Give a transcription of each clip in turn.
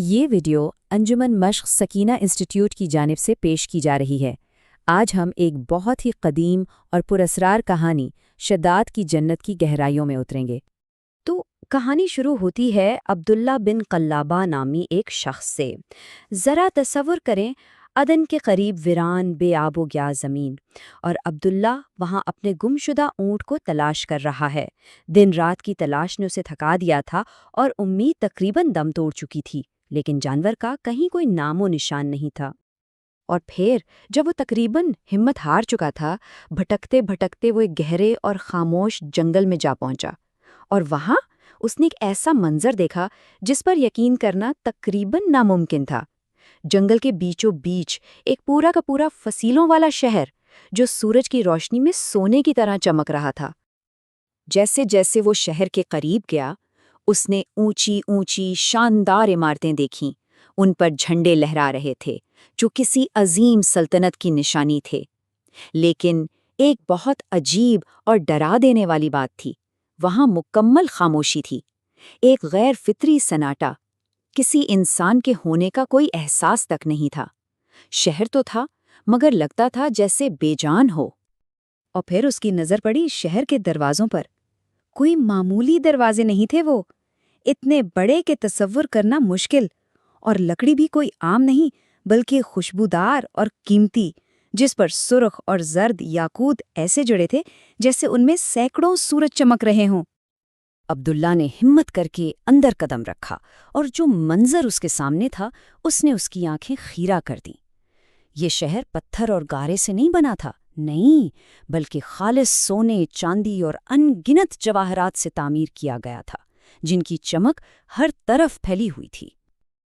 یہ ویڈیو انجمن مشق سکینہ انسٹیٹیوٹ کی جانب سے پیش کی جا رہی ہے۔ آج ہم ایک بہت ہی قدیم اور پراسرار کہانی شداد کی جنت کی گہرائیوں میں اتریں گے۔ تو کہانی شروع ہوتی ہے عبداللہ بن قلابہ نامی ایک شخص سے۔ ذرا تصور کریں، عدن کے قریب ویران بے آب و گیا زمین، اور عبداللہ وہاں اپنے گمشدہ اونٹ کو تلاش کر رہا ہے۔ دن رات کی تلاش نے اسے تھکا دیا تھا اور امید تقریباً دم توڑ چکی تھی، لیکن جانور کا کہیں کوئی نام و نشان نہیں تھا۔ اور پھر جب وہ تقریباً ہمت ہار چکا تھا، بھٹکتے بھٹکتے وہ ایک گہرے اور خاموش جنگل میں جا پہنچا، اور وہاں اس نے ایک ایسا منظر دیکھا جس پر یقین کرنا تقریباً ناممکن تھا۔ جنگل کے بیچوں بیچ ایک پورا کا پورا فصیلوں والا شہر، جو سورج کی روشنی میں سونے کی طرح چمک رہا تھا۔ جیسے جیسے وہ شہر کے قریب گیا، اس نے اونچی اونچی شاندار عمارتیں دیکھیں۔ ان پر جھنڈے لہرا رہے تھے جو کسی عظیم سلطنت کی نشانی تھے۔ لیکن ایک بہت عجیب اور ڈرا دینے والی بات تھی۔ وہاں مکمل خاموشی تھی، ایک غیر فطری سناٹا۔ کسی انسان کے ہونے کا کوئی احساس تک نہیں تھا۔ شہر تو تھا، مگر لگتا تھا جیسے بے جان ہو۔ اور پھر اس کی نظر پڑی شہر کے دروازوں پر۔ کوئی معمولی دروازے نہیں تھے، وہ اتنے بڑے کہ تصور کرنا مشکل، اور لکڑی بھی کوئی عام نہیں بلکہ خوشبودار اور قیمتی، جس پر سرخ اور زرد یاقوت ایسے جڑے تھے جیسے ان میں سینکڑوں سورج چمک رہے ہوں۔ عبداللہ نے ہمت کر کے اندر قدم رکھا، اور جو منظر اس کے سامنے تھا اس نے اس کی آنکھیں خیرہ کر دیں۔ یہ شہر پتھر اور گارے سے نہیں بنا تھا، نہیں، بلکہ خالص سونے، چاندی اور ان گنت جواہرات سے تعمیر کیا گیا تھا، جن کی چمک ہر طرف پھیلی ہوئی تھی۔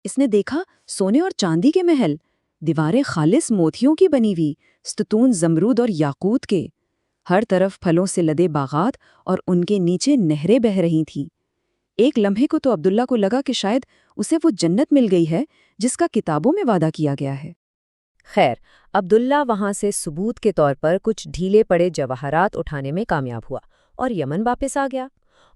اس نے دیکھا سونے اور چاندی کے محل، دیواریں خالص موتیوں کی بنی ہوئی، ستون زمرود اور یاقوت کے، ہر طرف پھلوں سے لدے باغات، اور ان کے نیچے نہریں بہہ رہی تھیں۔ ایک لمحے کو تو عبداللہ کو لگا کہ شاید اسے وہ جنت مل گئی ہے جس کا کتابوں میں وعدہ کیا گیا ہے۔ خیر، عبداللہ وہاں سے ثبوت کے طور پر کچھ ڈھیلے پڑے جواہرات اٹھانے میں کامیاب ہوا اور یمن واپس آ گیا۔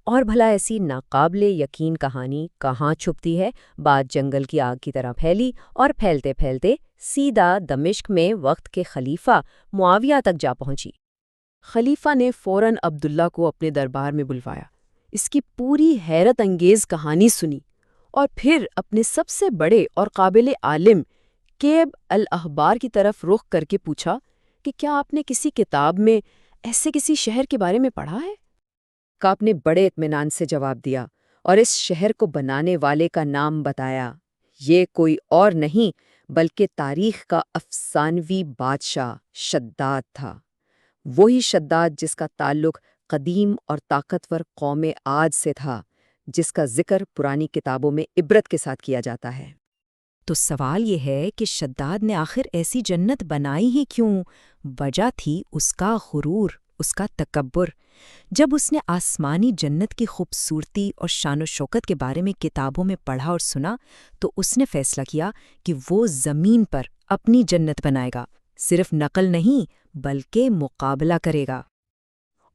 اور بھلا ایسی ناقابل یقین کہانی کہاں چھپتی ہے؟ بات جنگل کی آگ کی طرح پھیلی، اور پھیلتے پھیلتے سیدھا دمشق میں وقت کے خلیفہ معاویہ تک جا پہنچی۔ خلیفہ نے فوراً عبداللہ کو اپنے دربار میں بلوایا، اس کی پوری حیرت انگیز کہانی سنی، اور پھر اپنے سب سے بڑے اور قابل عالم کعب الاحبار کی طرف رخ کر کے پوچھا کہ کیا آپ نے کسی کتاب میں ایسے کسی شہر کے بارے میں پڑھا ہے؟ کعب نے بڑے اطمینان سے جواب دیا، اور اس شہر کو بنانے والے کا نام بتایا۔ یہ کوئی اور نہیں بلکہ تاریخ کا افسانوی بادشاہ شداد تھا۔ وہی شداد جس کا تعلق قدیم اور طاقتور قوم عاد سے تھا، جس کا ذکر پرانی کتابوں میں عبرت کے ساتھ کیا جاتا ہے۔ تو سوال یہ ہے کہ شداد نے آخر ایسی جنت بنائی ہی کیوں؟ وجہ تھی اس کا غرور، اس کا تکبر۔ جب اس نے آسمانی جنت کی خوبصورتی اور شان و شوکت کے بارے میں کتابوں میں پڑھا اور سنا، تو اس نے فیصلہ کیا کہ وہ زمین پر اپنی جنت بنائے گا، صرف نقل نہیں بلکہ مقابلہ کرے گا۔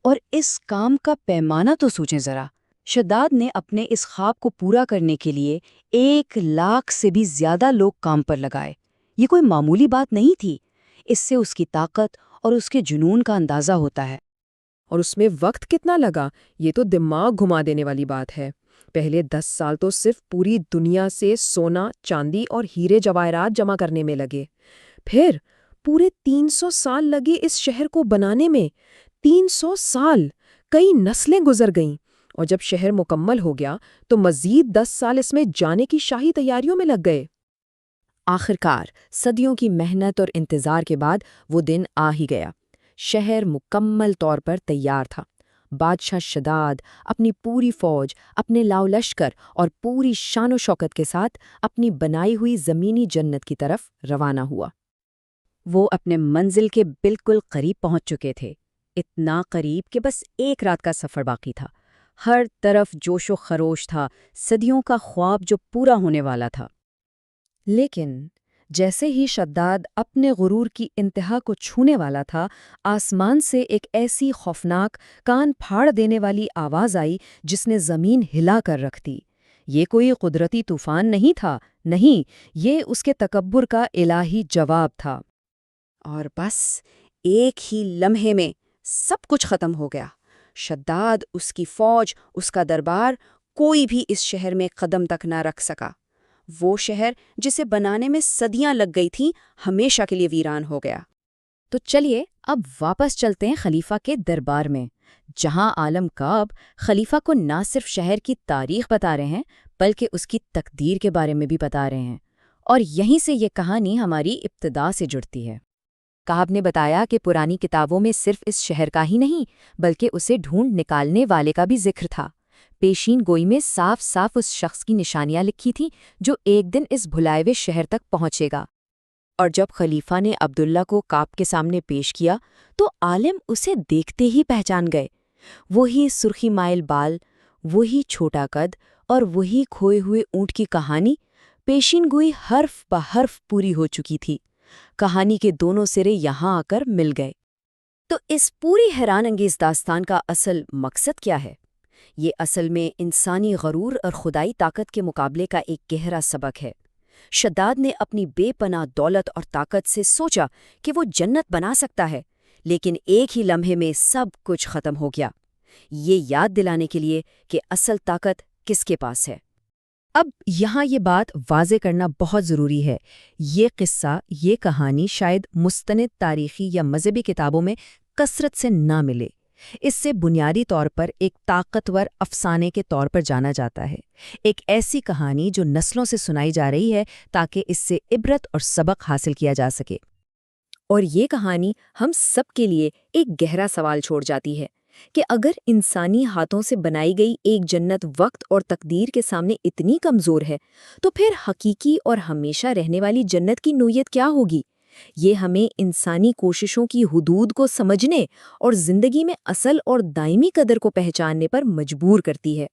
اور اس کام کا پیمانہ تو سوچیں ذرا۔ شداد نے اپنے اس خواب کو پورا کرنے کے لیے 1,00,000 سے بھی زیادہ لوگ کام پر لگائے۔ یہ کوئی معمولی بات نہیں تھی۔ اس سے اس کی طاقت اور اس کے جنون کا اندازہ ہوتا ہے۔ اور اس میں وقت کتنا لگا، یہ تو دماغ گھما دینے والی بات ہے۔ پہلے 10 سال تو صرف پوری دنیا سے سونا، چاندی اور ہیرے جواہرات جمع کرنے میں لگے۔ پھر پورے 300 سال لگے اس شہر کو بنانے میں۔ 300 سال! کئی نسلیں گزر گئیں۔ اور جب شہر مکمل ہو گیا تو مزید 10 سال اس میں جانے کی شاہی تیاریوں میں لگ گئے۔ آخرکار صدیوں کی محنت اور انتظار کے بعد وہ دن آ ہی گیا۔ شہر مکمل طور پر تیار تھا۔ بادشاہ شداد اپنی پوری فوج، اپنے لاؤ لشکر اور پوری شان و شوکت کے ساتھ اپنی بنائی ہوئی زمینی جنت کی طرف روانہ ہوا۔ وہ اپنے منزل کے بالکل قریب پہنچ چکے تھے، اتنا قریب کہ بس ایک رات کا سفر باقی تھا۔ ہر طرف جوش و خروش تھا، صدیوں کا خواب جو پورا ہونے والا تھا۔ لیکن جیسے ہی شداد اپنے غرور کی انتہا کو چھونے والا تھا، آسمان سے ایک ایسی خوفناک، کان پھاڑ دینے والی آواز آئی جس نے زمین ہلا کر رکھ دی۔ یہ کوئی قدرتی طوفان نہیں تھا، نہیں، یہ اس کے تکبر کا الہی جواب تھا۔ اور بس ایک ہی لمحے میں سب کچھ ختم ہو گیا۔ شداد، اس کی فوج، اس کا دربار، کوئی بھی اس شہر میں قدم تک نہ رکھ سکا۔ وہ شہر جسے بنانے میں صدیاں لگ گئی تھیں، ہمیشہ کے لیے ویران ہو گیا۔ تو چلیے اب واپس چلتے ہیں خلیفہ کے دربار میں، جہاں عالم کعب خلیفہ کو نہ صرف شہر کی تاریخ بتا رہے ہیں بلکہ اس کی تقدیر کے بارے میں بھی بتا رہے ہیں۔ اور یہیں سے یہ کہانی ہماری ابتدا سے جڑتی ہے۔ کعب نے بتایا کہ پرانی کتابوں میں صرف اس شہر کا ہی نہیں بلکہ اسے ڈھونڈ نکالنے والے کا بھی ذکر تھا۔ پیشین گوئی میں صاف صاف اس شخص کی نشانیاں لکھی تھیں جو ایک دن اس بھلائے ہوئے شہر تک پہنچے گا۔ اور جب خلیفہ نے عبداللہ کو کعب کے سامنے پیش کیا تو عالم اسے دیکھتے ہی پہچان گئے۔ وہی سرخی مائل بال، وہی چھوٹا قد اور وہی کھوئے ہوئے اونٹ کی کہانی، پیشین گوئی حرف بحرف پوری ہو چکی تھی۔ کہانی کے دونوں سرے یہاں آ کر مل گئے۔ تو اس پوری حیران انگیز داستان کا اصل مقصد کیا ہے؟ یہ اصل میں انسانی غرور اور خدائی طاقت کے مقابلے کا ایک گہرا سبق ہے۔ شداد نے اپنی بے پناہ دولت اور طاقت سے سوچا کہ وہ جنت بنا سکتا ہے، لیکن ایک ہی لمحے میں سب کچھ ختم ہو گیا۔ یہ یاد دلانے کے لیے کہ اصل طاقت کس کے پاس ہے۔ اب یہاں یہ بات واضح کرنا بہت ضروری ہے، یہ قصہ، یہ کہانی شاید مستند تاریخی یا مذہبی کتابوں میں کثرت سے نہ ملے۔ اس سے بنیادی طور پر ایک طاقتور افسانے کے طور پر جانا جاتا ہے، ایک ایسی کہانی جو نسلوں سے سنائی جا رہی ہے تاکہ اس سے عبرت اور سبق حاصل کیا جا سکے۔ اور یہ کہانی ہم سب کے لیے ایک گہرا سوال چھوڑ جاتی ہے کہ اگر انسانی ہاتھوں سے بنائی گئی ایک جنت وقت اور تقدیر کے سامنے اتنی کمزور ہے تو پھر حقیقی اور ہمیشہ رہنے والی جنت کی نوعیت کیا ہوگی؟ یہ ہمیں انسانی کوششوں کی حدود کو سمجھنے اور زندگی میں اصل اور دائمی قدر کو پہچاننے پر مجبور کرتی ہے۔